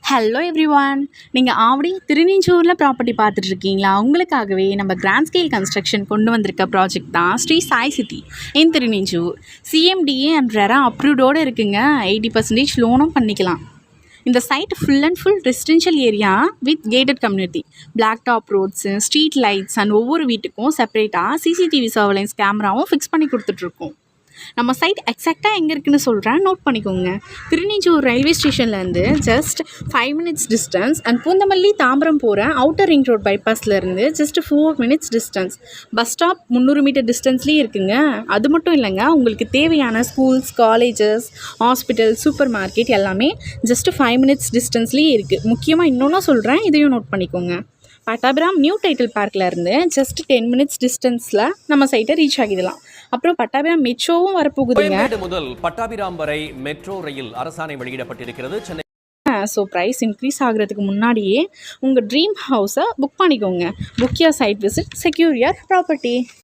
Hello everyone. நீங்கள் Avadi திருநிஞ்சூரில் property பார்த்துட்ருக்கீங்களா? உங்களுக்காகவே நம்ம கிராண்ட் ஸ்கேல் கன்ஸ்ட்ரக்ஷன் கொண்டு வந்திருக்க ப்ராஜெக்ட் தான் Sri Sai city in Thiruninjur. CMDA and RERA அப்ரூவ்டோடு இருக்குங்க. 80% லோனும் பண்ணிக்கலாம். இந்த site full and full residential area with gated community, black top roads, street lights and ஒவ்வொரு வீட்டுக்கும் செப்பரேட்டாக சிசிடிவி சர்வலைன்ஸ் கேமராவும் ஃபிக்ஸ் பண்ணி கொடுத்துட்ருக்கோம். நம்ம சைட் எக்ஸாக்டாக எங்கே இருக்குதுன்னு சொல்கிறேன், நோட் பண்ணிக்கோங்க. திருநிஞ்சூர் ரயில்வே ஸ்டேஷன்லேருந்து just 5 minutes distance and Poonamallee Tambaram போகிற அவுட்டர் ரிங் ரோட் பைபாஸ்லேருந்து just 4 minutes distance. Bus stop 300 metre டிஸ்டன்ஸ்லேயே இருக்குங்க. அது மட்டும் இல்லைங்க, உங்களுக்கு தேவையான schools, colleges, hospital, supermarket எல்லாமே ஜஸ்ட் 5 minutes டிஸ்டன்ஸ்லேயே இருக்குது. முக்கியமாக இன்னொன்று சொல்கிறேன், இதையும் நோட் பண்ணிக்கோங்க. பட்டாபிராம் நியூ டைட்டில் பார்க்கில் இருந்து ஜஸ்ட் 10 minutes டிஸ்டன்ஸில் நம்ம சைட்டை ரீச் ஆகிடலாம். அப்புறம் பட்டாபிராம் மெட்ரோவும் வரப்போகுதுங்க. முதல் பட்டாபிராம் வரை மெட்ரோ ரயில் அரசாணை வெளியிடப்பட்டிருக்கிறது. சென்னை ஸோ ப்ரைஸ் இன்க்ரீஸ் ஆகிறதுக்கு முன்னாடியே உங்கள் ட்ரீம் ஹவுஸை புக் பண்ணிக்கோங்க. Book your side visit, secure your property.